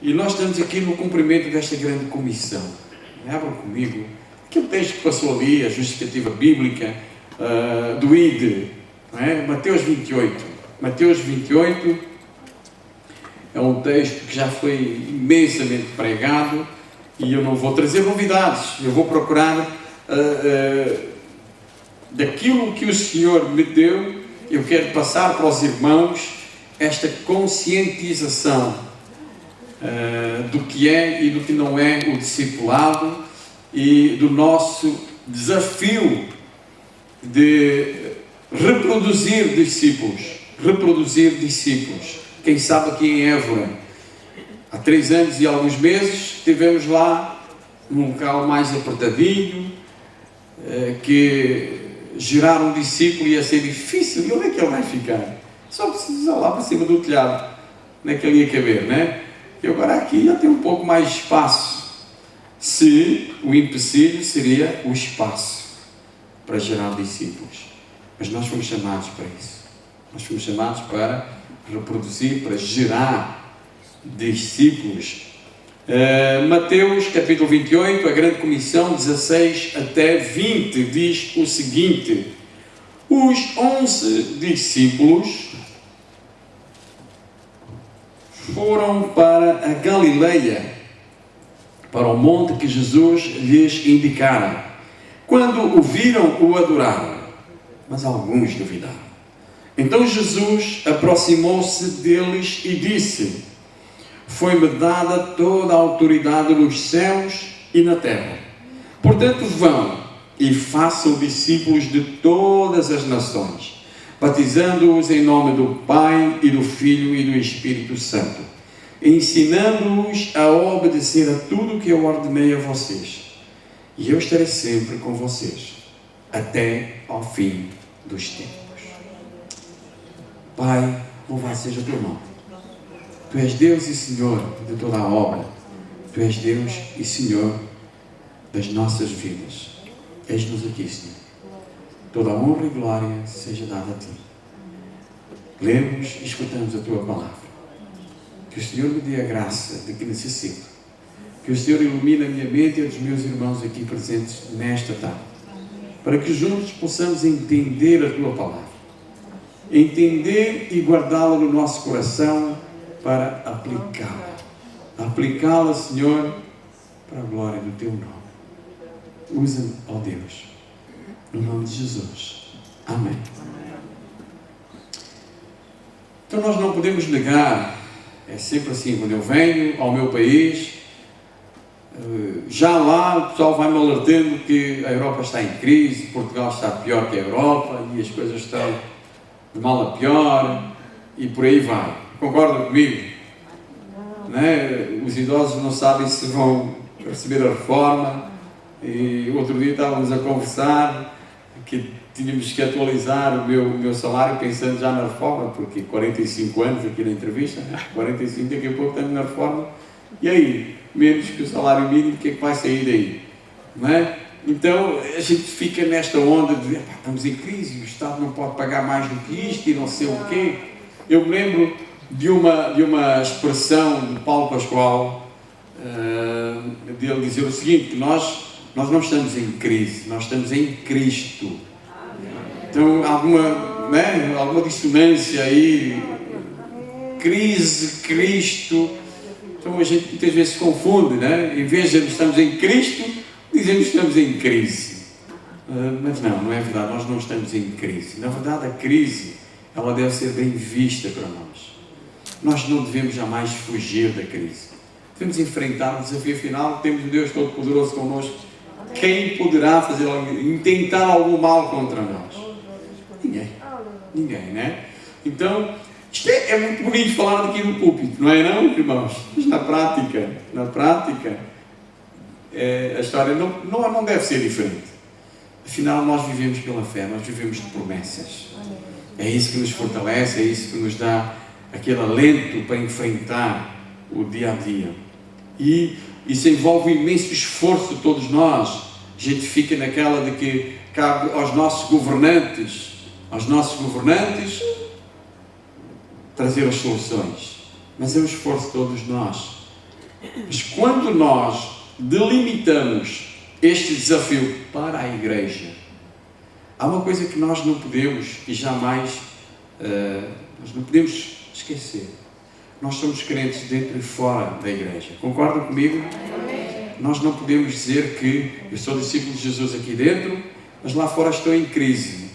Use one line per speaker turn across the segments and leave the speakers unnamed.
E nós estamos aqui no cumprimento desta grande comissão. Abram comigo aquele texto que passou ali, a justificativa bíblica do ID, não é? Mateus 28. Mateus 28 é um texto que já foi imensamente pregado e eu não vou trazer novidades, eu vou procurar daquilo que o Senhor me deu. Eu quero passar para os irmãos esta conscientização do que é e do que não é o discipulado e do nosso desafio de reproduzir discípulos. Quem sabe aqui em Évora, há 3 anos e alguns meses, estivemos lá num local mais apertadinho, que gerar um discípulo ia ser difícil. E onde é que ele vai ficar? Só precisa lá para cima do telhado, onde é que ele ia caber, né? E agora aqui já tem um pouco mais de espaço. Se o empecilho seria o espaço para gerar discípulos. Mas nós fomos chamados para isso. Nós fomos chamados para reproduzir, para gerar discípulos. Mateus capítulo 28, a grande comissão, 16 até 20, diz o seguinte: os 11 discípulos foram para a Galileia, para o monte que Jesus lhes indicara. Quando o viram, o adoraram, mas alguns duvidaram. Então Jesus aproximou-se deles e disse: foi-me dada toda a autoridade nos céus e na terra. Portanto, vão e façam discípulos de todas as nações, batizando-os em nome do Pai e do Filho e do Espírito Santo, ensinando-os a obedecer a tudo o que eu ordenei a vocês. E eu estarei sempre com vocês, até ao fim dos tempos. Pai, louvado seja o teu nome. Tu és Deus e Senhor de toda a obra. Tu és Deus e Senhor das nossas vidas. Eis-nos aqui, Senhor. Toda a honra e glória seja dada a Ti. Lemos e escutamos a Tua palavra. Que o Senhor me dê a graça de que necessito. Que o Senhor ilumine a minha mente e a dos meus irmãos aqui presentes nesta tarde. Para que juntos possamos entender a Tua palavra. Entender e guardá-la no nosso coração para aplicá-la. Aplicá-la, Senhor, para a glória do Teu nome. Usa-me, ó Deus, no nome de Jesus. Amém. Então nós não podemos negar, é sempre assim, quando eu venho ao meu país, já lá o pessoal vai-me alertando que a Europa está em crise, Portugal está pior que a Europa e as coisas estão de mal a pior e por aí vai. Concordam comigo? Não é? Os idosos não sabem se vão receber a reforma. E outro dia estávamos a conversar que tínhamos que atualizar o meu salário pensando já na reforma, porque 45 anos aqui na entrevista, 45 daqui a pouco estamos na reforma, e aí, menos que o salário mínimo, o que é que vai sair daí? Não é? Então a gente fica nesta onda de estamos em crise, o Estado não pode pagar mais do que isto e não sei o quê. Eu me lembro de uma expressão de Paulo Pascoal, dele dizer o seguinte, que nós não estamos em crise, nós estamos em Cristo. Então, alguma dissonância aí, crise, Cristo. Então a gente muitas vezes se confunde, né? Em vez de estamos em Cristo, dizemos que estamos em crise. Mas não é verdade, nós não estamos em crise. Na verdade, a crise, ela deve ser bem vista para nós. Nós não devemos jamais fugir da crise. Devemos enfrentar o desafio final, temos um Deus Todo-Poderoso connosco. Quem poderá fazer intentar algum mal contra nós? Ninguém, né? Então, isto é muito bonito falar daqui no púlpito, não é não, irmãos? Mas na prática, a história não deve ser diferente. Afinal, nós vivemos pela fé, nós vivemos de promessas. É isso que nos fortalece, é isso que nos dá aquele alento para enfrentar o dia a dia. E isso envolve um imenso esforço de todos nós. A gente fica naquela de que cabe aos nossos governantes trazer as soluções. Mas é um esforço de todos nós. Mas quando nós delimitamos este desafio para a igreja, há uma coisa que nós não podemos e jamais nós não podemos esquecer. Nós somos crentes dentro e fora da igreja. Concordam comigo? Nós não podemos dizer que eu sou discípulo de Jesus aqui dentro, mas lá fora estou em crise.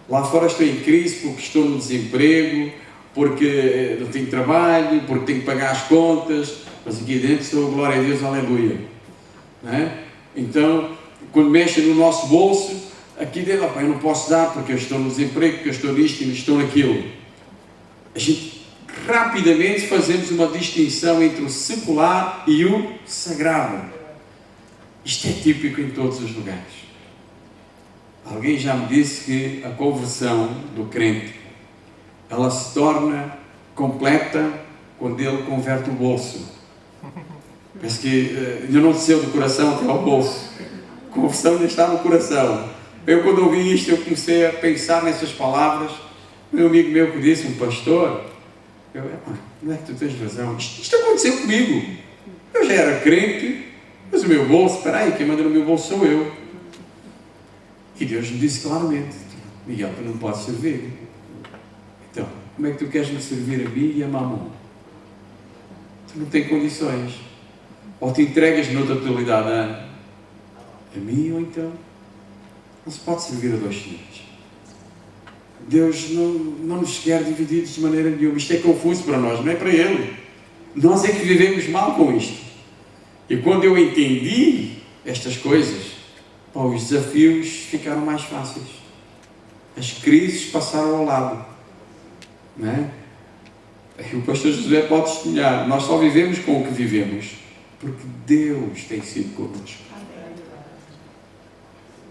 Lá fora estou em crise porque estou no desemprego, porque não tenho trabalho, porque tenho que pagar as contas, mas aqui dentro estou, glória a Deus, aleluia. Não é? Então, quando mexem no nosso bolso, aqui dentro, eu não posso dar porque eu estou no desemprego, porque eu estou nisto e não estou naquilo. A gente rapidamente fazemos uma distinção entre o secular e o sagrado. Isto é típico em todos os lugares. Alguém já me disse que a conversão do crente, ela se torna completa quando ele converte o bolso. Parece que ainda não desceu do coração até ao bolso. A conversão ainda está no coração. Eu, quando ouvi isto, eu comecei a pensar nessas palavras. Um amigo meu que disse, um pastor, não é que tu tens razão, isto aconteceu comigo. Eu já era crente, mas o meu bolso, espera aí, quem manda no meu bolso sou eu. E Deus me disse claramente, Miguel, tu não podes servir. Então, como é que tu queres me servir a mim e a Mamon? Tu não tens condições. Ou te entregas noutra totalidade a mim, ou então não se pode servir a dois senhores. Deus não nos quer divididos de maneira nenhuma. Isto é confuso para nós, não é para Ele. Nós é que vivemos mal com isto. E quando eu entendi estas coisas, os desafios ficaram mais fáceis. As crises passaram ao lado. Não é? E o pastor José pode testemunhar. Nós só vivemos com o que vivemos porque Deus tem sido connosco.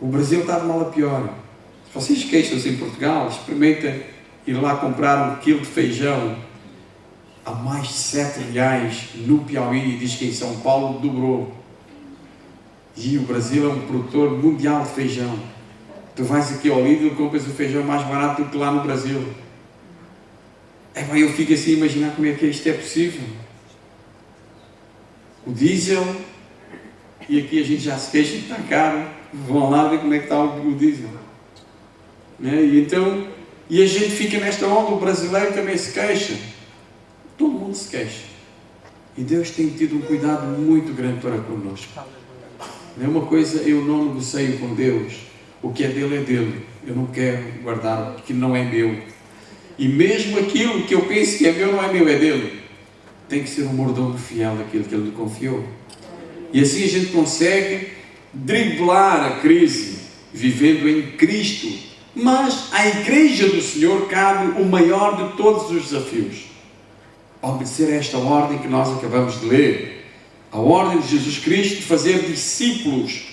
O Brasil está de mal a pior. Se vocês queixam-se em Portugal, experimentem ir lá comprar 1 quilo de feijão a mais de 7 reais no Piauí, e diz que em São Paulo dobrou. E o Brasil é um produtor mundial de feijão. Tu vais aqui ao Lidl e compras o feijão mais barato do que lá no Brasil. Eu fico assim a imaginar como é que isto é possível. O diesel, e aqui a gente já se queixa que está caro, vão lá ver como é que está o diesel. E a gente fica nesta onda, o brasileiro também se queixa. Todo mundo se queixa. E Deus tem tido um cuidado muito grande para connosco. É uma coisa, eu não negocio com Deus. O que é dele é dele. Eu não quero guardar o que não é meu. E mesmo aquilo que eu penso que é meu, não é meu, é dele. Tem que ser um mordomo fiel daquilo que ele lhe confiou. E assim a gente consegue driblar a crise, vivendo em Cristo. Mas à Igreja do Senhor cabe o maior de todos os desafios. Obedecer a esta ordem que nós acabamos de ler. A ordem de Jesus Cristo de fazer discípulos,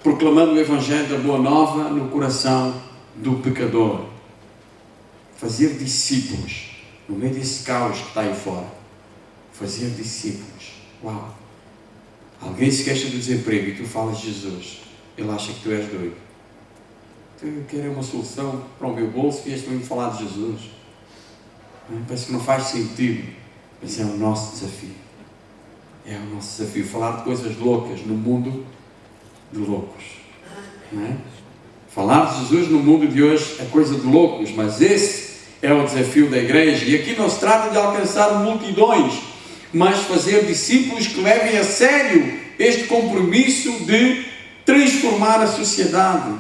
proclamando o Evangelho da Boa Nova no coração do pecador. Fazer discípulos, no meio desse caos que está aí fora. Fazer discípulos. Uau! Alguém se queixa do desemprego e tu falas de Jesus. Ele acha que tu és doido. Tu queres uma solução para o meu bolso e este me falar de Jesus. Parece que não faz sentido. Mas é o nosso desafio. É o nosso desafio. Falar de coisas loucas no mundo de loucos. Não é? Falar de Jesus no mundo de hoje é coisa de loucos, mas esse é o desafio da igreja. E aqui não se trata de alcançar multidões, mas fazer discípulos que levem a sério este compromisso de transformar a sociedade.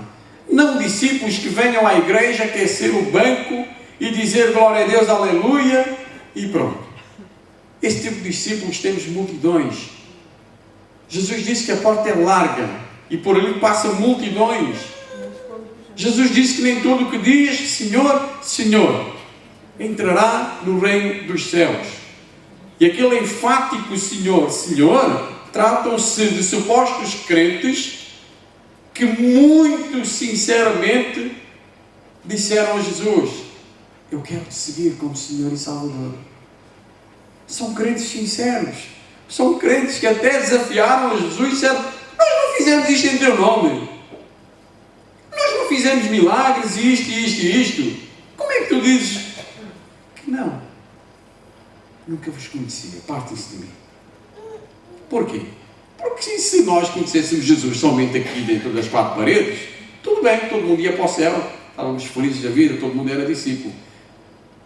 Não discípulos que venham à igreja aquecer o banco e dizer glória a Deus, aleluia, e pronto. Esse tipo de discípulos temos multidões. Jesus disse que a porta é larga e por ali passam multidões. Jesus disse que nem todo o que diz Senhor, Senhor entrará no reino dos céus. E aquele enfático Senhor, Senhor, tratam-se de supostos crentes que muito sinceramente disseram a Jesus: eu quero te seguir como Senhor e Salvador. São crentes sinceros. São crentes que até desafiaram a Jesus e disseram: nós não fizemos isto em teu nome. Nós não fizemos milagres, isto e isto e isto. Como é que tu dizes que não? nunca vos conhecia, partem-se de mim. Porquê? Porque se nós conhecêssemos Jesus somente aqui dentro das quatro paredes, tudo bem, todo mundo ia para o céu, estávamos felizes da vida, todo mundo era discípulo.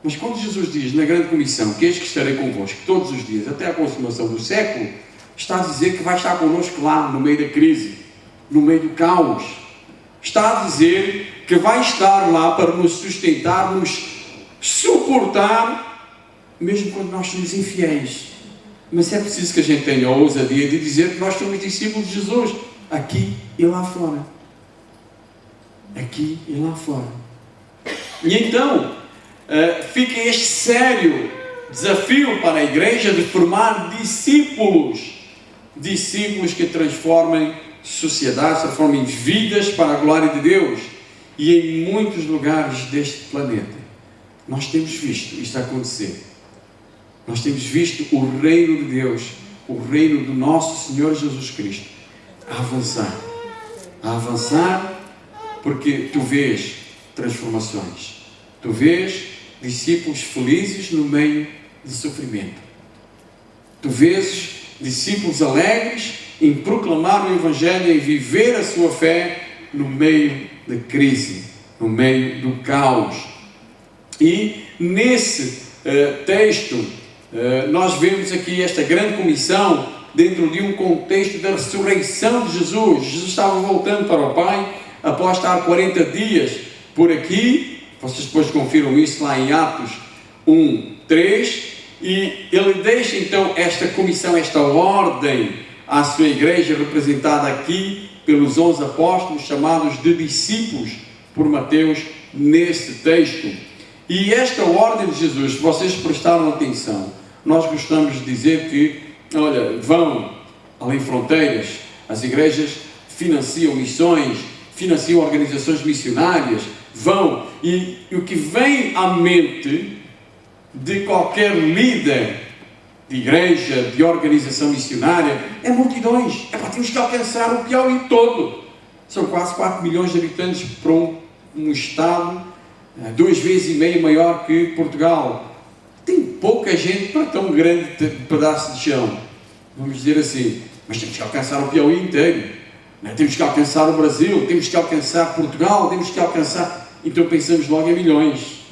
Mas quando Jesus diz na grande comissão que eis que estarei convosco todos os dias, até a consumação do século, está a dizer que vai estar connosco lá, no meio da crise, no meio do caos. Está a dizer que vai estar lá para nos sustentar, nos suportar, mesmo quando nós somos infiéis. Mas é preciso que a gente tenha a ousadia de dizer que nós somos discípulos de Jesus, aqui e lá fora. Aqui e lá fora. E então, fica este sério desafio para a igreja de formar discípulos. Discípulos que transformem sociedades, transformem vidas para a glória de Deus. E em muitos lugares deste planeta, nós temos visto isto acontecer. Nós temos visto o reino de Deus, o reino do nosso Senhor Jesus Cristo, a avançar, porque tu vês transformações, tu vês discípulos felizes no meio de sofrimento, tu vês discípulos alegres em proclamar o Evangelho, em viver a sua fé no meio da crise, no meio do caos. E nesse texto, nós vemos aqui esta grande comissão dentro de um contexto da ressurreição de Jesus. Jesus estava voltando para o Pai após estar 40 dias por aqui. Vocês depois confiram isso lá em Atos 1:3, e ele deixa então esta comissão, esta ordem à sua igreja, representada aqui pelos 11 apóstolos, chamados de discípulos por Mateus nesse texto. E esta ordem de Jesus, se vocês prestaram atenção, nós gostamos de dizer que, olha, vão além fronteiras, as igrejas financiam missões, financiam organizações missionárias, vão, e o que vem à mente de qualquer líder de igreja, de organização missionária, é multidões. Temos que alcançar o Piauí todo. São quase 4 milhões de habitantes para um estado 2,5 vezes maior que Portugal. Tem pouca gente para tão grande pedaço de chão, vamos dizer assim, mas temos que alcançar o Piauí inteiro, né? Temos que alcançar o Brasil, temos que alcançar Portugal, temos que alcançar, então pensamos logo em milhões.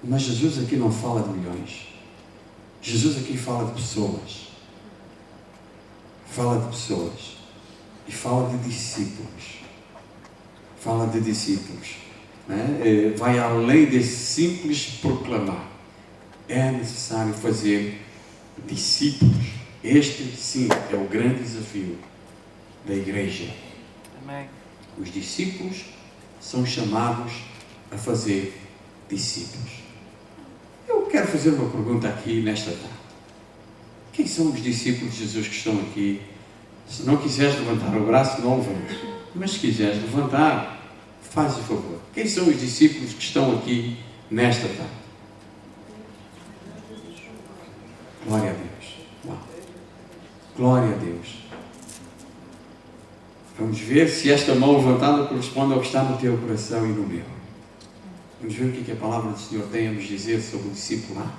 Mas Jesus aqui não fala de milhões, Jesus aqui fala de pessoas, e fala de discípulos, né? Vai além de simples proclamar. É necessário fazer discípulos. Este, sim, é o grande desafio da igreja. Amém. Os discípulos são chamados a fazer discípulos. Eu quero fazer uma pergunta aqui nesta tarde. Quem são os discípulos de Jesus que estão aqui? Se não quiseres levantar o braço, não levantes. Mas se quiseres levantar, faz o favor. Quem são os discípulos que estão aqui nesta tarde? Glória a Deus. Uau. Glória a Deus. Vamos ver se esta mão levantada corresponde ao que está no teu coração e no meu. Vamos ver o que a palavra do Senhor tem a nos dizer sobre o discipulado.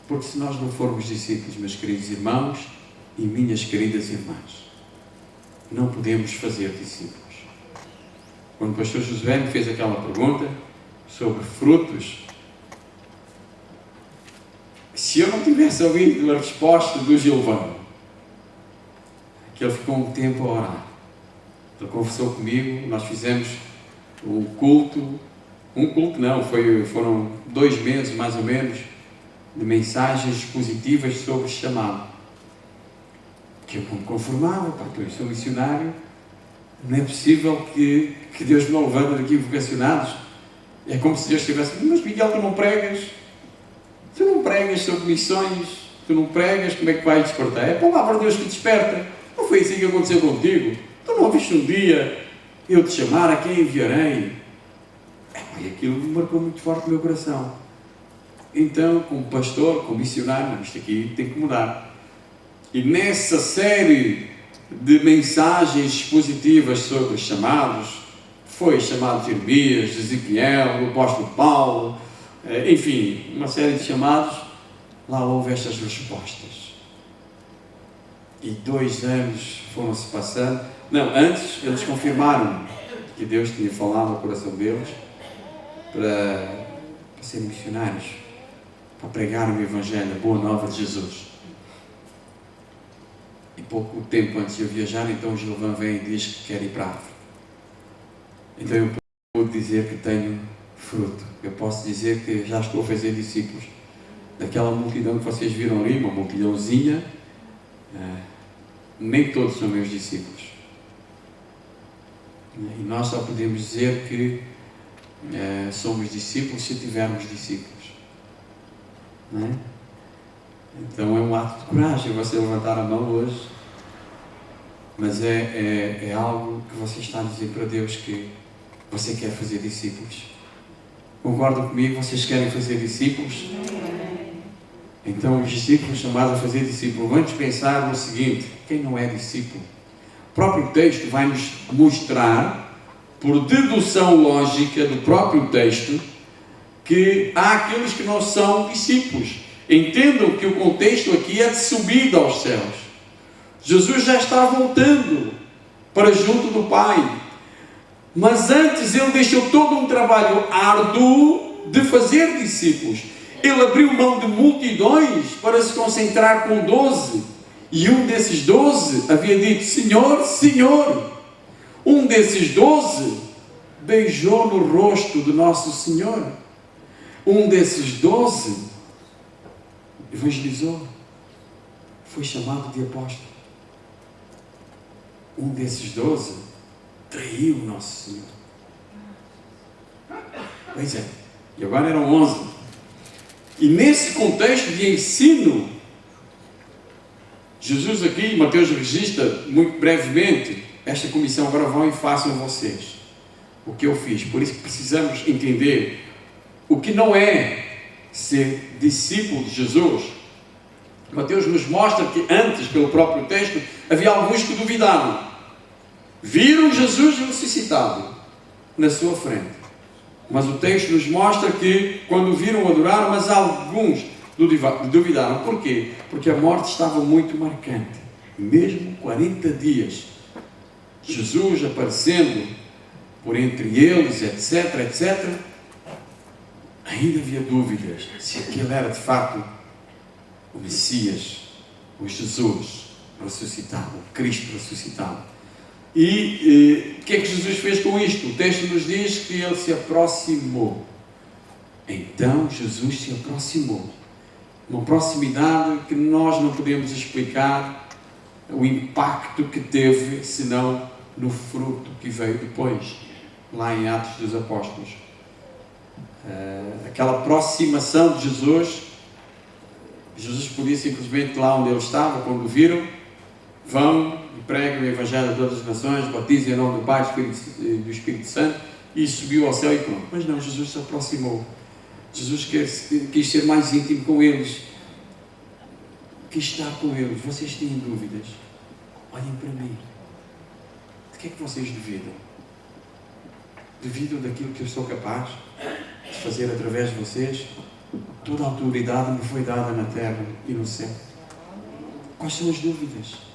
Porque se nós não formos discípulos, meus queridos irmãos e minhas queridas irmãs, não podemos fazer discípulos. Quando o pastor Josué me fez aquela pergunta sobre frutos, se eu não tivesse ouvido a resposta do Gilvão, que ele ficou um tempo a orar, ele conversou comigo, nós fizemos um culto não, foram 2 meses mais ou menos, de mensagens positivas sobre chamado, que eu não me conformava, porque eu sou missionário, não é possível que Deus me levante daqui vocacionados. É como se Deus estivesse, mas Miguel, tu não pregas sobre missões, tu não pregas, como é que vais despertar? É a palavra de Deus que desperta. Não foi assim que aconteceu contigo? Tu não ouviste um dia eu te chamar, a quem enviarei? E aquilo me marcou muito forte no meu coração. Então, como pastor, como missionário, isto aqui tem que mudar. E nessa série de mensagens positivas sobre os chamados, foi chamado de Jeremias, de Ezequiel, o apóstolo Paulo, enfim, uma série de chamados, lá houve estas respostas. E 2 anos foram-se passando. Não, antes eles confirmaram que Deus tinha falado ao coração deles para serem missionários, para pregar o Evangelho, a boa nova de Jesus. E pouco tempo antes de eu viajar, então o Gilvan vem e diz que quer ir para a África. Então eu pude dizer que tenho fruto. Eu posso dizer que já estou a fazer discípulos. Daquela multidão que vocês viram ali, uma multidãozinha, nem todos são meus discípulos. E nós só podemos dizer que somos discípulos se tivermos discípulos. Não é? Então é um ato de coragem você levantar a mão hoje, mas é algo que você está a dizer para Deus que você quer fazer discípulos. Concordam comigo? Vocês querem fazer discípulos? Então os discípulos chamados a fazer discípulos, vamos pensar no seguinte: quem não é discípulo? O próprio texto vai nos mostrar, por dedução lógica do próprio texto, que há aqueles que não são discípulos. Entendam que o contexto aqui é de subida aos céus. Jesus já está voltando para junto do Pai. Mas antes ele deixou todo um trabalho árduo de fazer discípulos. Ele abriu mão de multidões para se concentrar com 12. E um desses 12 havia dito: Senhor, Senhor. Um desses 12 beijou no rosto do nosso Senhor. Um desses 12 evangelizou, foi chamado de apóstolo. Um desses 12 traiu o nosso Senhor. Pois é, e agora eram 11. E nesse contexto de ensino, Jesus aqui, Mateus registra muito brevemente: esta comissão agora vão e façam vocês o que eu fiz. Por isso que precisamos entender o que não é ser discípulo de Jesus. Mateus nos mostra que antes, pelo próprio texto, havia alguns que duvidaram. Viram Jesus ressuscitado na sua frente. Mas o texto nos mostra que quando viram, adoraram, mas alguns duvidaram. Por quê? Porque a morte estava muito marcante. Mesmo 40 dias, Jesus aparecendo por entre eles, etc, etc, ainda havia dúvidas se aquele era de fato o Messias, o Jesus ressuscitado, o Cristo ressuscitado. E o que é que Jesus fez com isto? O texto nos diz que ele se aproximou. Então Jesus se aproximou. Uma proximidade que nós não podemos explicar o impacto que teve, senão no fruto que veio depois, lá em Atos dos Apóstolos. Aquela aproximação de Jesus, Jesus podia simplesmente lá onde ele estava, quando o viram, vão e pregam o Evangelho a todas as nações, batizem em nome do Pai e do Espírito Santo, e subiu ao céu e pronto. Mas não, Jesus se aproximou. Jesus quis ser mais íntimo com eles, quis estar com eles. Vocês têm dúvidas? Olhem para mim. De que é que vocês duvidam? Duvidam daquilo que eu sou capaz de fazer através de vocês? Toda a autoridade me foi dada na terra e no céu. Quais são as dúvidas?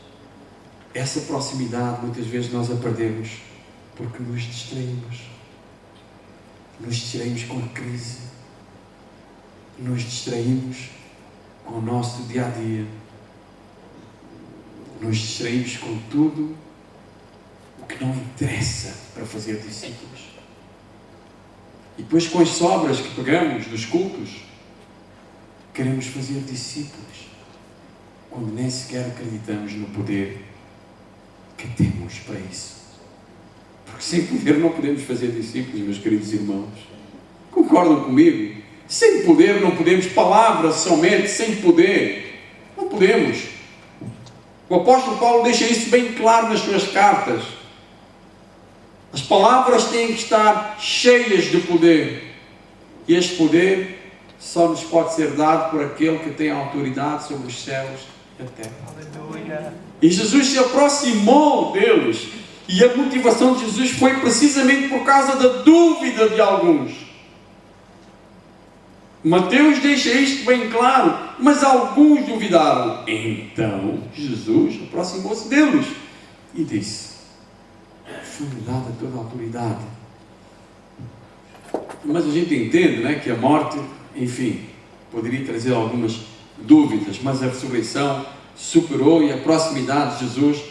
Essa proximidade muitas vezes nós a perdemos porque nos distraímos. Nos distraímos com a crise. Nos distraímos com o nosso dia-a-dia. Nos distraímos com tudo o que não interessa para fazer discípulos. E depois, com as sobras que pegamos dos cultos, queremos fazer discípulos, quando nem sequer acreditamos no poder que temos para isso. Porque sem poder não podemos fazer discípulos, meus queridos irmãos. Concordam comigo? Sem poder não podemos, palavras somente, sem poder, não podemos. O apóstolo Paulo deixa isso bem claro nas suas cartas. As palavras têm que estar cheias de poder. E este poder só nos pode ser dado por aquele que tem autoridade sobre os céus e a terra. Aleluia. E Jesus se aproximou deles. E a motivação de Jesus foi precisamente por causa da dúvida de alguns. Mateus deixa isto bem claro, mas alguns duvidaram. Então Jesus aproximou-se deles e disse: foi-me dada toda a autoridade. Mas a gente entende, né, que a morte, enfim, poderia trazer algumas dúvidas, mas a ressurreição superou e a proximidade de Jesus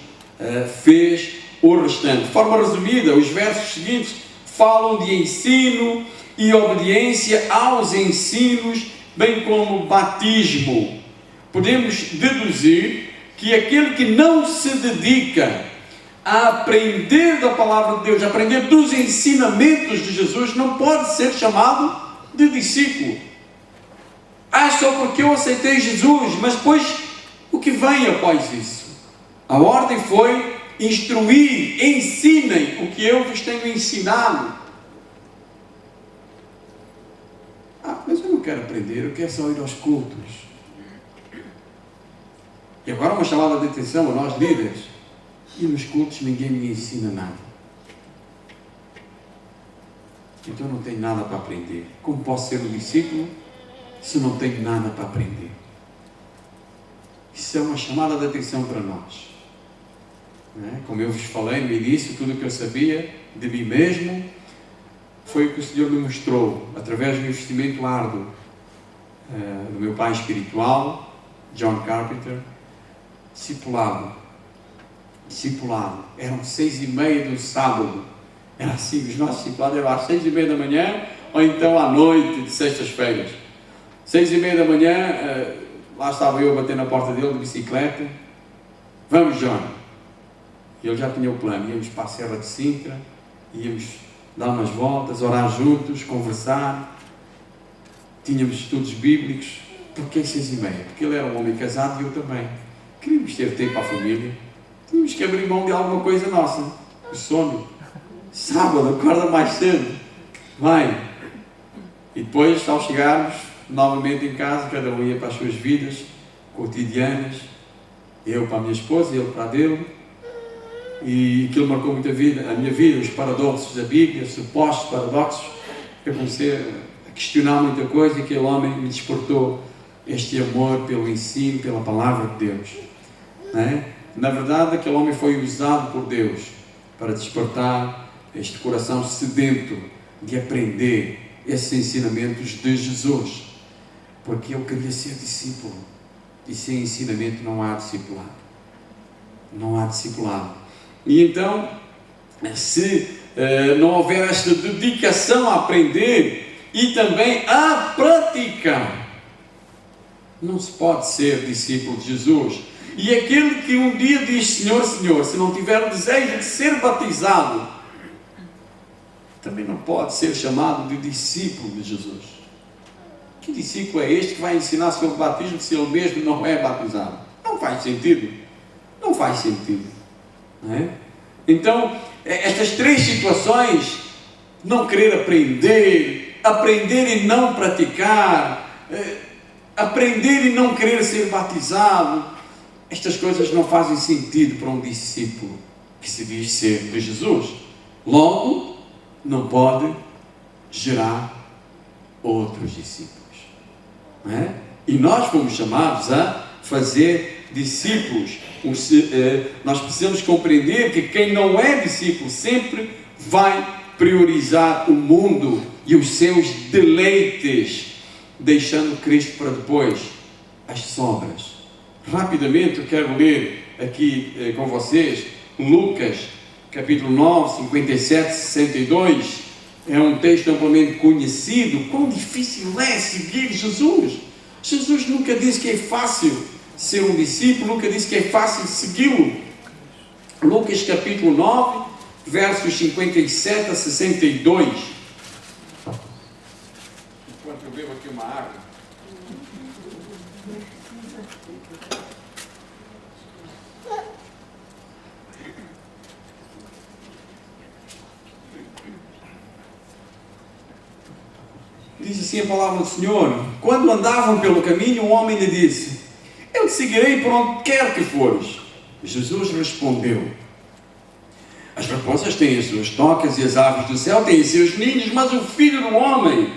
fez o restante. De forma resumida, os versos seguintes falam de ensino e obediência aos ensinos, bem como batismo. Podemos deduzir que aquele que não se dedica a aprender da palavra de Deus, a aprender dos ensinamentos de Jesus, não pode ser chamado de discípulo. Só porque eu aceitei Jesus, mas depois o que vem após isso? A ordem foi instruir, ensinem o que eu vos tenho ensinado. Mas eu não quero aprender, eu quero só ir aos cultos. E agora uma chamada de atenção a nós líderes: e nos cultos ninguém me ensina nada, então eu não tenho nada para aprender. Como posso ser um discípulo se não tenho nada para aprender? Isso é uma chamada de atenção para nós, não é? Como eu vos falei no início, tudo o que eu sabia de mim mesmo foi o que o Senhor me mostrou através do investimento árduo do meu pai espiritual, John Carpenter. Discipulado, eram 6:30 do sábado, era assim, os nossos discipulados eram às 6:30 da manhã, ou então à noite de sextas-feiras. 6:30 da manhã, lá estava eu a bater na porta dele de bicicleta. Vamos, John. E ele já tinha o plano: íamos para a Serra de Sintra, íamos dar umas voltas, orar juntos, conversar, tínhamos estudos bíblicos. Porquê 6:30? Porque ele era um homem casado e eu também. Queríamos ter tempo para a família, tínhamos que abrir mão de alguma coisa nossa. O sono. Sábado, acorda mais cedo, vai. E depois, ao chegarmos novamente em casa, cada um ia para as suas vidas cotidianas, eu para a minha esposa, ele para a dele. E aquilo marcou muito a minha vida, os paradoxos da Bíblia, os supostos paradoxos. Eu comecei a questionar muita coisa, e aquele homem me despertou este amor pelo ensino, pela palavra de Deus, não é? Na verdade, aquele homem foi usado por Deus para despertar este coração sedento de aprender esses ensinamentos de Jesus, porque eu queria ser discípulo, e sem ensinamento não há discipulado, não há discipulado. E então, se não houver esta dedicação a aprender e também a praticar, não se pode ser discípulo de Jesus. E aquele que um dia diz Senhor, Senhor, se não tiver o desejo de ser batizado, também não pode ser chamado de discípulo de Jesus. Que discípulo é este que vai ensinar sobre o batismo se ele mesmo não é batizado? Não faz sentido. Não faz sentido, não é? Então, estas três situações, não querer aprender, aprender e não praticar, aprender e não querer ser batizado, estas coisas não fazem sentido para um discípulo que se diz ser de Jesus. Logo, não pode gerar outros discípulos, não é? E nós fomos chamados a fazer discípulos. Nós precisamos compreender que quem não é discípulo sempre vai priorizar o mundo e os seus deleites, deixando Cristo para depois, as sobras. Rapidamente eu quero ler aqui com vocês Lucas capítulo 9, 57, 62. É um texto amplamente conhecido. Quão difícil é seguir Jesus. Jesus nunca disse que é fácil ser um discípulo, nunca disse que é fácil segui-lo. Lucas capítulo 9, versos 57 a 62. Enquanto eu bebo aqui uma água. Diz assim a palavra do Senhor: quando andavam pelo caminho, um homem lhe disse: eu te seguirei por onde quer que fores. Jesus respondeu: as raposas têm as suas tocas e as aves do céu têm os seus ninhos, mas o Filho do Homem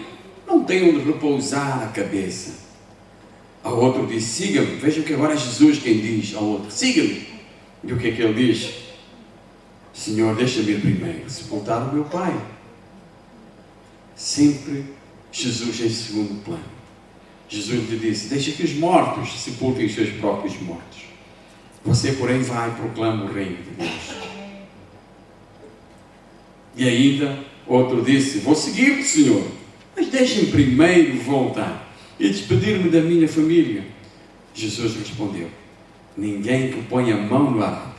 não tem onde repousar a cabeça. Ao outro diz, siga-me. Vejam que agora é Jesus quem diz ao outro, siga-me. E o que é que ele diz? Senhor, deixa-me ir primeiro sepultar o meu pai. Sempre Jesus em segundo plano. Jesus lhe disse, deixa que os mortos sepultem os seus próprios mortos. Você, porém, vai e proclama o reino de Deus. E ainda, outro disse, vou seguir-te, Senhor, mas deixa-me primeiro voltar e despedir-me da minha família. Jesus respondeu, ninguém que põe a mão no arado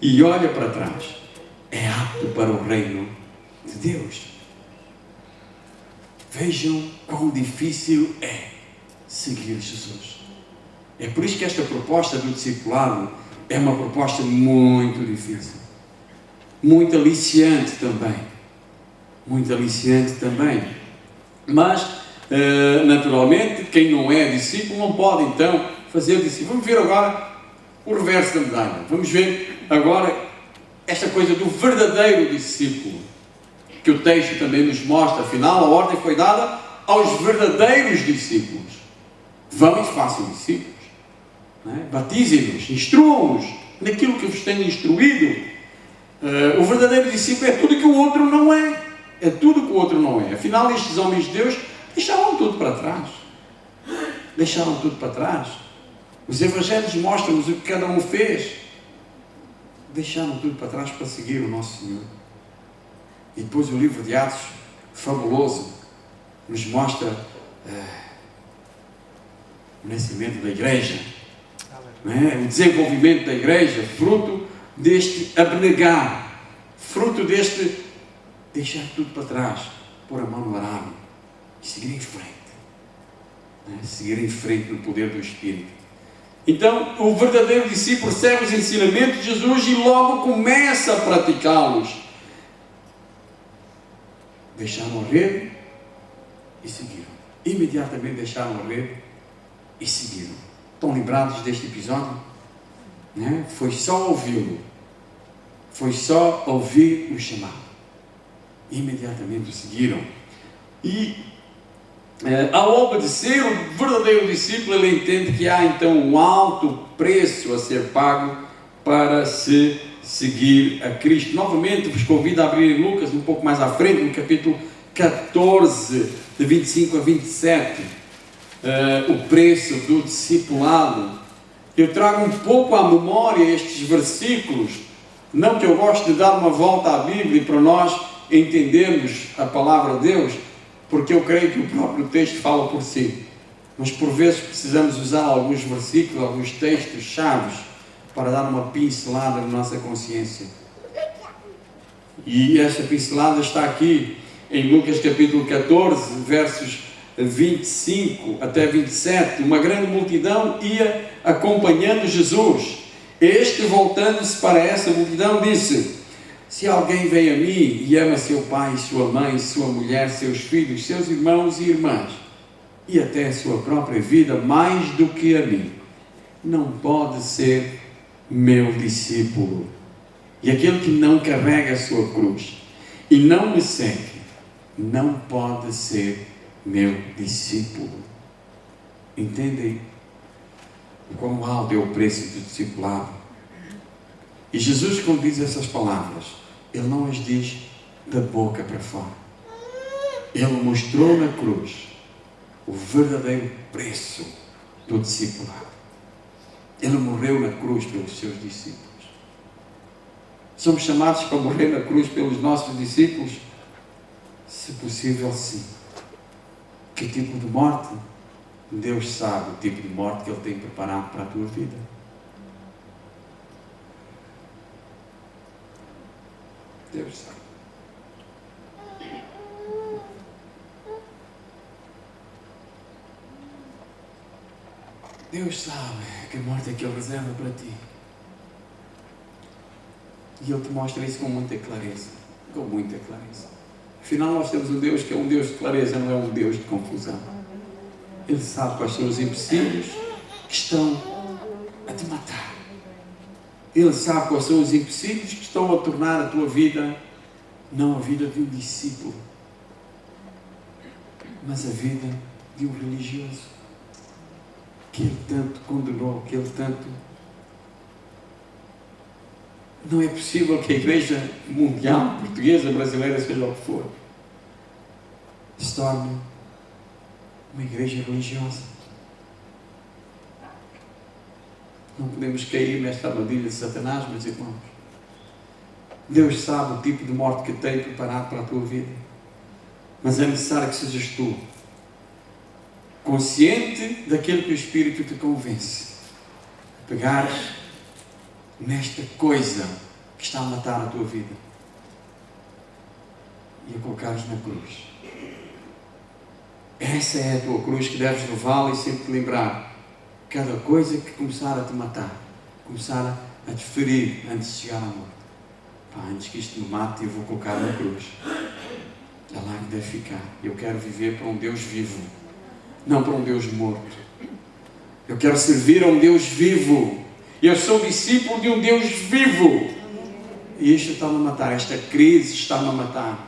e olha para trás é apto para o reino de Deus. Vejam quão difícil é seguir Jesus. É por isso que esta proposta do discipulado é uma proposta muito difícil. Muito aliciante também. Muito aliciante também. Mas, naturalmente, quem não é discípulo não pode, então, fazer discípulo. Vamos ver agora o reverso da medalha. Vamos ver agora esta coisa do verdadeiro discípulo, que o texto também nos mostra. Afinal, a ordem foi dada aos verdadeiros discípulos. Vão e façam discípulos. Batizem-nos, instruam-nos naquilo que vos tenho instruído. O verdadeiro discípulo é tudo que o outro não é. É tudo que o outro não é. Afinal, estes homens de Deus deixaram tudo para trás. Deixaram tudo para trás. Os evangelhos mostram-nos o que cada um fez. Deixaram tudo para trás para seguir o nosso Senhor. E depois o livro de Atos, fabuloso, nos mostra o nascimento da igreja. O desenvolvimento da igreja, fruto deste abnegar, fruto deste deixar tudo para trás, pôr a mão no arado e seguir em frente. Seguir em frente no poder do Espírito. Então, o verdadeiro discípulo recebe os ensinamentos de Jesus e logo começa a praticá-los. Deixaram a rede e seguiram. Imediatamente deixaram a rede e seguiram. Estão lembrados deste episódio? Foi só ouvi-lo. Foi só ouvir o chamado. Imediatamente o seguiram. E ao obedecer, o verdadeiro discípulo, ele entende que há então um alto preço a ser pago para se seguir a Cristo. Novamente vos convido a abrir Lucas um pouco mais à frente, no capítulo 14, de 25 a 27. O preço do discipulado. Eu trago um pouco à memória estes versículos, não que eu goste de dar uma volta à Bíblia para nós entendermos a palavra de Deus, porque eu creio que o próprio texto fala por si, mas por vezes precisamos usar alguns versículos, alguns textos chaves para dar uma pincelada na nossa consciência. E essa pincelada está aqui em Lucas capítulo 14, versos 25 até 27, uma grande multidão ia acompanhando Jesus. Este, voltando-se para essa multidão, disse: se alguém vem a mim e ama seu pai, sua mãe, sua mulher, seus filhos, seus irmãos e irmãs, e até a sua própria vida, mais do que a mim, não pode ser meu discípulo. E aquele que não carrega a sua cruz e não me segue, não pode ser meu discípulo. Entendem quão alto é o preço do discipulado? E Jesus, quando diz essas palavras, Ele não as diz da boca para fora. Ele mostrou na cruz o verdadeiro preço do discipulado. Ele morreu na cruz pelos seus discípulos. Somos chamados para morrer na cruz pelos nossos discípulos? Se possível, sim. Que tipo de morte? Deus sabe o tipo de morte que Ele tem preparado para a tua vida. Deus sabe. Deus sabe que morte é que Ele reserva para ti. E Ele te mostra isso com muita clareza. Com muita clareza. Afinal, nós temos um Deus que é um Deus de clareza, não é um Deus de confusão. Ele sabe quais são os empecilhos que estão a te matar. Ele sabe quais são os empecilhos que estão a tornar a tua vida não a vida de um discípulo. mas a vida de um religioso que ele tanto condenou, que ele tanto... Não é possível que a igreja mundial, portuguesa, brasileira, seja o que for, se torne uma igreja religiosa. Não podemos cair nesta armadilha de Satanás, meus irmãos. Deus sabe o tipo de morte que tem preparado para a tua vida. Mas é necessário que sejas tu, consciente daquilo que o Espírito te convence, pegares nesta coisa que está a matar a tua vida e a colocares na cruz. Essa é a tua cruz que deves levá-la e sempre te lembrar. Cada coisa que começar a te matar, começar a te ferir antes de chegar à morte. Antes que isto me mate, eu vou colocar na cruz. É lá que deve ficar. Eu quero viver para um Deus vivo, não para um Deus morto. Eu quero servir a um Deus vivo. Eu sou discípulo de um Deus vivo. E isto está-me a matar. Esta crise está-me a matar.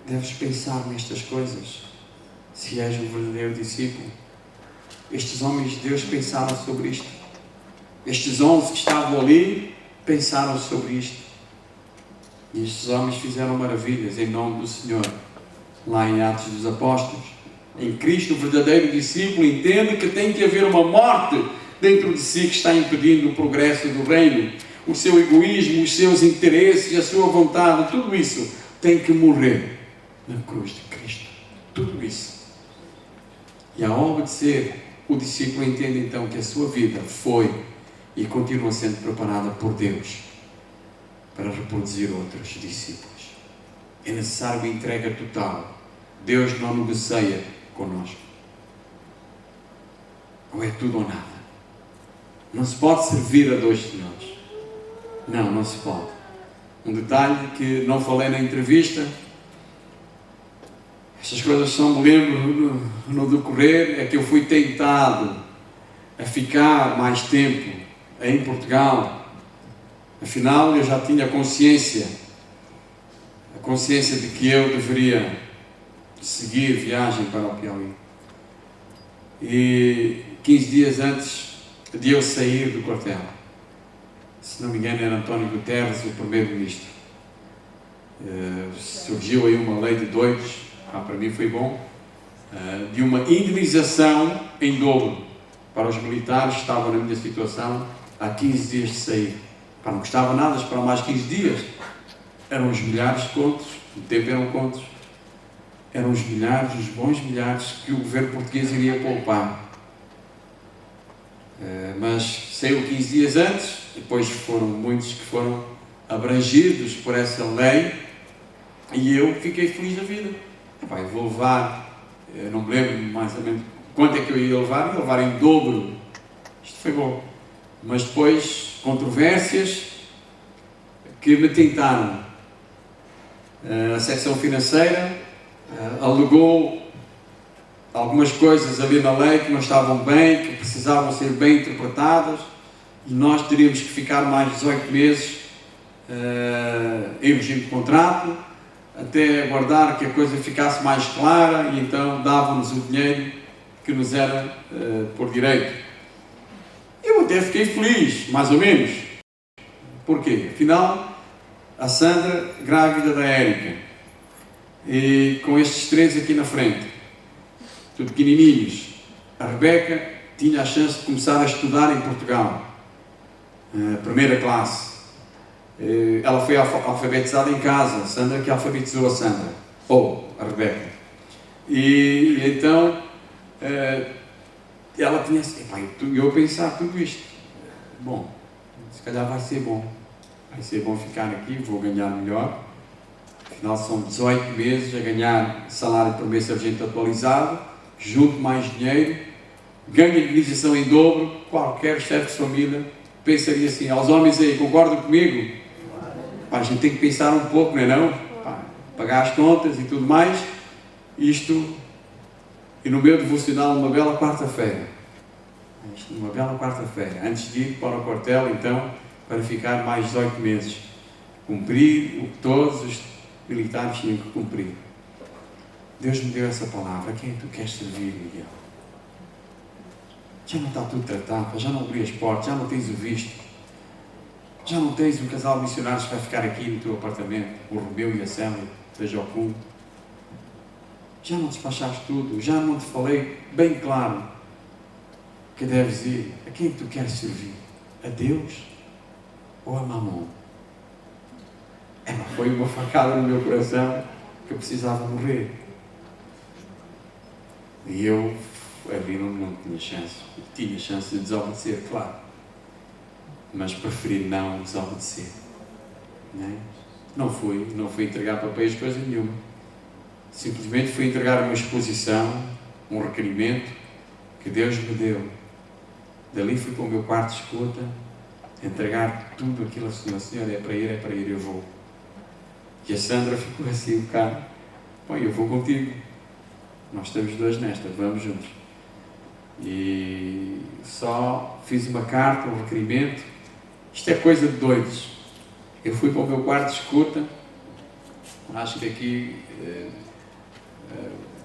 Deves pensar nestas coisas. Se és um verdadeiro discípulo. Estes homens de Deus pensaram sobre isto. Estes 11 que estavam ali pensaram sobre isto. E estes homens fizeram maravilhas em nome do Senhor. Lá em Atos dos Apóstolos. Em Cristo, o verdadeiro discípulo entende que tem que haver uma morte dentro de si que está impedindo o progresso do reino. O seu egoísmo, os seus interesses, a sua vontade, tudo isso tem que morrer na cruz de Cristo. Tudo isso. E ao obedecer, o discípulo entende então que a sua vida foi e continua sendo preparada por Deus para reproduzir outros discípulos. É necessário uma entrega total. Deus não negocia connosco. Ou é tudo ou nada. Não se pode servir a dois senhores. Não, não se pode. Um detalhe que não falei na entrevista. Estas coisas só me lembro no decorrer, é que eu fui tentado a ficar mais tempo em Portugal. Afinal, eu já tinha consciência de que eu deveria seguir viagem para o Piauí. E 15 dias antes de eu sair do quartel, se não me engano era António Guterres, o primeiro-ministro, surgiu aí uma lei de doidos, para mim foi bom, de uma indenização em dobro para os militares que estavam na minha situação há 15 dias de sair. Não custava nada, esperar mais 15 dias. Eram os milhares de contos, no tempo eram contos, eram os milhares, os bons milhares que o governo português iria poupar. Mas saiu 15 dias antes, depois foram muitos que foram abrangidos por essa lei e eu fiquei feliz da vida. Eu vou levar, eu não me lembro mais ou menos quanto é que eu ia levar em dobro. Isto foi bom. Mas depois, controvérsias que me tentaram. A secção financeira alegou algumas coisas ali na lei que não estavam bem, que precisavam ser bem interpretadas, e nós teríamos que ficar mais 18 meses em regime de contrato, até aguardar que a coisa ficasse mais clara, e então davam-nos o dinheiro que nos era por direito. Eu até fiquei feliz, mais ou menos. Porquê? Afinal, a Sandra, grávida da Érica, e com estes três aqui na frente, tudo pequenininhos, a Rebeca tinha a chance de começar a estudar em Portugal, primeira classe. Ela foi alfabetizada em casa, a Sandra que alfabetizou a Sandra, ou a Rebeca. E então, ela tinha, eu a pensar tudo isto, bom, se calhar vai ser bom ficar aqui, vou ganhar melhor, afinal são 18 meses a ganhar salário por mês sargento atualizado, junto mais dinheiro, ganho indenização em dobro. Qualquer chefe de família pensaria assim. Aos homens aí, concordam comigo? A gente tem que pensar um pouco, não é não? Pagar as contas e tudo mais, isto. E no meu devocional, numa bela quarta-feira, antes de ir para o quartel, então, para ficar mais 18 meses, cumprir o que todos os militares tinham que cumprir. Deus me deu essa palavra. A quem tu queres servir, Miguel? Já não está tudo tratado, já não abri as portas, já não tens o visto, já não tens um casal de missionários que vai ficar aqui no teu apartamento, o Romeu e a Célia da Jocum. Já não despachaste tudo, já não te falei bem claro que deves ir. A quem tu queres servir? A Deus ou a Mamon? Foi uma facada no meu coração que eu precisava morrer. E eu ali não tinha chance. Tinha chance de desobedecer, claro. Mas preferi não desobedecer. Não fui entregar papéis, coisa nenhuma. Simplesmente fui entregar uma exposição, um requerimento que Deus me deu. Dali fui para o meu quarto de escuta, entregar tudo aquilo ao Senhor. Senhor, é para ir, eu vou. E a Sandra ficou assim um bocado. Bom, eu vou contigo. Nós estamos dois nesta, vamos juntos. E só fiz uma carta, um requerimento. Isto é coisa de doidos. Eu fui para o meu quarto de escuta. Acho que aqui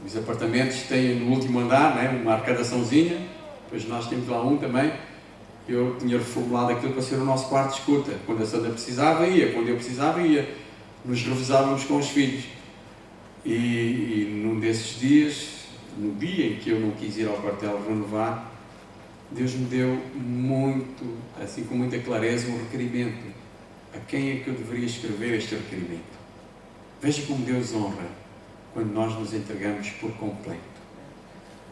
os apartamentos têm no último andar, uma arcadaçãozinha. Depois nós temos lá um também. Eu tinha reformulado aquilo para ser o nosso quarto de escuta. Quando a Sandra precisava, ia. Quando eu precisava, ia. Nos revezávamos com os filhos. E num desses dias, no dia em que eu não quis ir ao quartel renovar, Deus me deu muito, assim com muita clareza, um requerimento. A quem é que eu deveria escrever este requerimento? Veja como Deus honra quando nós nos entregamos por completo.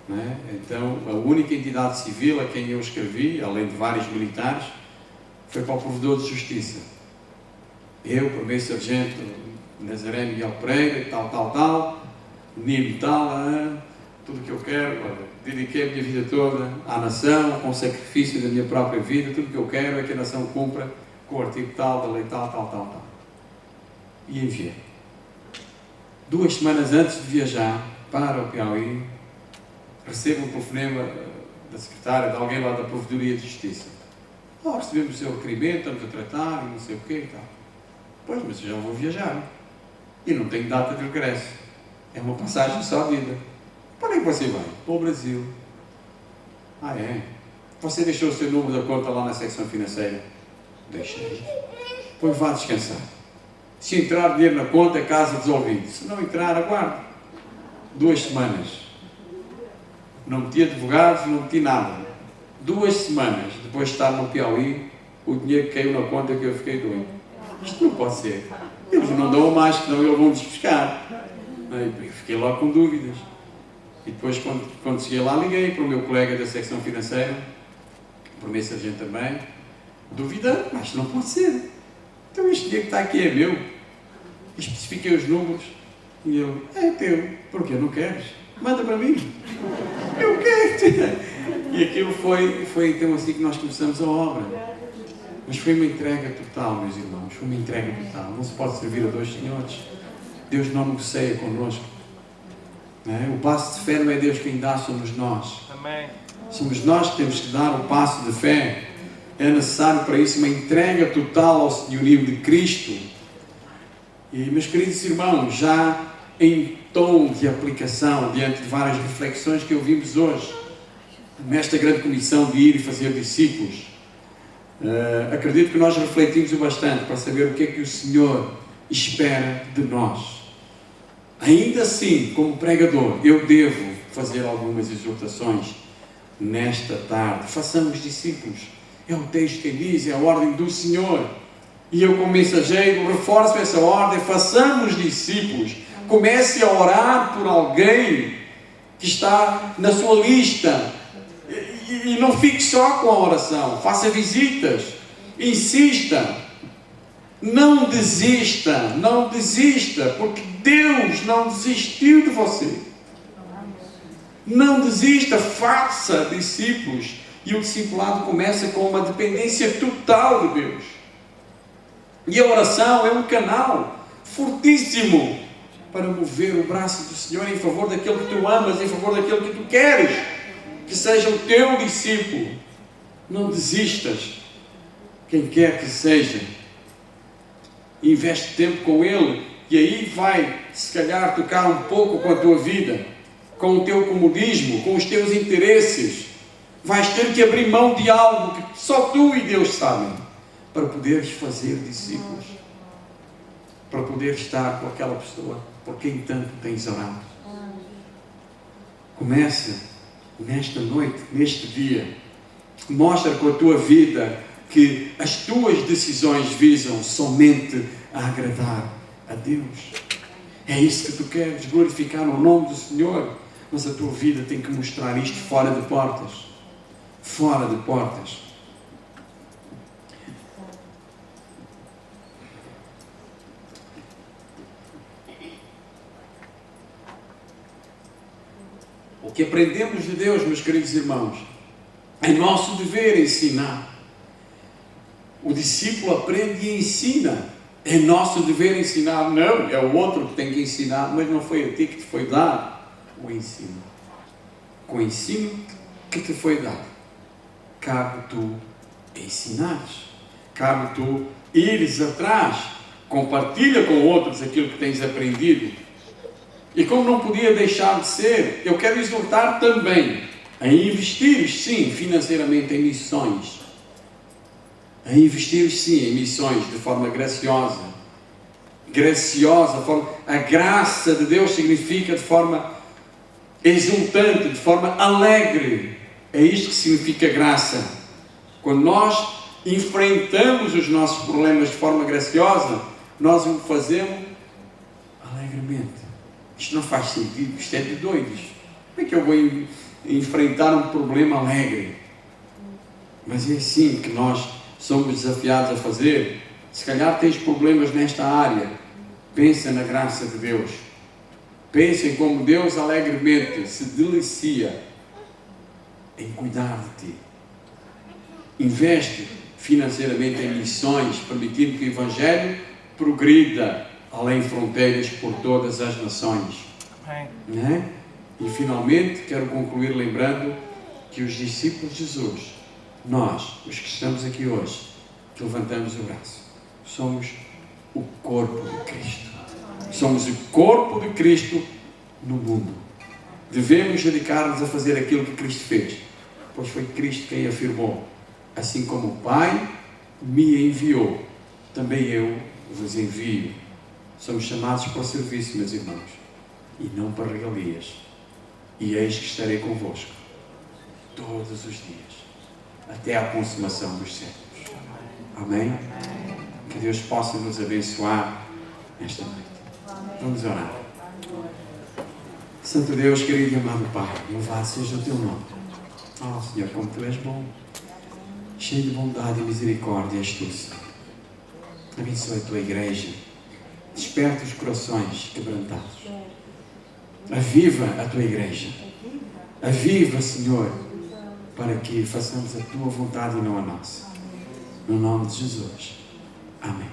Não é? Então, a única entidade civil a quem eu escrevi, além de vários militares, foi para o provedor de justiça. Eu, primeiro sargento Nazaré Miguel Pereira, tal, Nilo tal, tudo o que eu quero, dediquei a minha vida toda à nação, com o sacrifício da minha própria vida, tudo o que eu quero é que a nação cumpra com o artigo tal, da lei tal. E enviei. 2 semanas antes de viajar para o Piauí, recebo um telefonema da secretária, de alguém lá da Provedoria de Justiça. Recebemos o seu requerimento, estamos a tratar, e não sei o quê e tal. Pois, mas eu já vou viajar. E não tenho data de regresso. É uma passagem só de ida. Para onde é que você vai? Para o Brasil. É? Você deixou o seu número da conta lá na secção financeira? Deixei. Pois vá descansar. Se entrar dinheiro na conta, é caso resolvido. Se não entrar, aguarde. 2 semanas. Não meti advogados, não meti nada. 2 semanas depois de estar no Piauí, o dinheiro caiu na conta que eu fiquei doido. Isto não pode ser. Eles não dão mais, senão eles vão desbuscar. Eu fiquei logo com dúvidas. E depois, quando cheguei lá, liguei para o meu colega da secção financeira, o primeiro sargento também, duvidando, mas não pode ser. Então este dinheiro que está aqui é meu. Especifiquei os números e ele, é teu. Porquê? Não queres? Manda para mim. Eu quero. E aquilo foi então assim que nós começamos a obra. Mas foi uma entrega total, meus irmãos. Foi uma entrega total. Não se pode servir a 2 senhores. Deus não negocia connosco. Não é? O passo de fé não é Deus quem dá, somos nós. Amém. Somos nós que temos que dar o passo de fé. É necessário para isso uma entrega total ao senhorio de Cristo. E, meus queridos irmãos, já em tom de aplicação, diante de várias reflexões que ouvimos hoje, nesta grande comissão de ir e fazer discípulos, acredito que nós refletimos o bastante para saber o que é que o Senhor espera de nós. Ainda assim, como pregador, eu devo fazer algumas exortações nesta tarde. Façamos discípulos. É o texto que diz, é a ordem do Senhor. E eu, como mensageiro, reforço essa ordem. Façamos discípulos. Comece a orar por alguém que está na sua lista. E não fique só com a oração. Faça visitas. Insista. Não desista. Não desista. Porque Deus não desistiu de você. Não desista. Faça discípulos. E o discipulado começa com uma dependência total de Deus. E a oração é um canal fortíssimo para mover o braço do Senhor em favor daquele que tu amas, em favor daquele que tu queres que seja o teu discípulo. Não desistas. Quem quer que seja, investe tempo com ele e aí vai se calhar tocar um pouco com a tua vida, com o teu comodismo, com os teus interesses. Vais ter que abrir mão de algo que só tu e Deus sabem, para poderes fazer discípulos, para poder estar com aquela pessoa por quem tanto tens orado. Começa nesta noite, neste dia, mostra com a tua vida que as tuas decisões visam somente a agradar a Deus. É isso que tu queres, glorificar o nome do Senhor, mas a tua vida tem que mostrar isto fora de portas. Fora de portas. O que aprendemos de Deus, meus queridos irmãos, é nosso dever ensinar. O discípulo aprende e ensina. É nosso dever ensinar. Não, é o outro que tem que ensinar, mas não foi a ti que te foi dado o ensino. Com o ensino que te foi dado, cabe tu ensinares. Cabe tu ires atrás. Compartilha com outros aquilo que tens aprendido. E como não podia deixar de ser, eu quero exortar também a investir, sim, financeiramente em missões. A investir, sim, em missões de forma graciosa. Graciosa, a graça de Deus significa de forma exultante, de forma alegre. É isto que significa graça. Quando nós enfrentamos os nossos problemas de forma graciosa, nós o fazemos alegremente. Isto não faz sentido, isto é de doidos. Como é que eu vou enfrentar um problema alegre? Mas é assim que nós somos desafiados a fazer. Se calhar tens problemas nesta área, pensa na graça de Deus. Pensa em como Deus alegremente se delicia em cuidar de ti. Investe financeiramente em missões, permitindo que o Evangelho progrida além fronteiras por todas as nações. Né? E finalmente quero concluir lembrando que os discípulos de Jesus, nós, os que estamos aqui hoje, que levantamos o braço, somos o corpo de Cristo. Somos o corpo de Cristo no mundo. Devemos dedicar-nos a fazer aquilo que Cristo fez, pois foi Cristo quem afirmou: assim como o Pai me enviou, também eu vos envio. Somos chamados para o serviço, meus irmãos, e não para regalias. E eis que estarei convosco todos os dias, até à consumação dos séculos. Amém? Que Deus possa nos abençoar nesta noite. Vamos orar. Santo Deus, querido e amado Pai, louvado seja o teu nome. Oh Senhor, como tu és bom, cheio de bondade e misericórdia és tu, Senhor. Abençoa a tua igreja. Desperta os corações quebrantados. Aviva a tua igreja. Aviva, Senhor, para que façamos a tua vontade e não a nossa. No nome de Jesus. Amém.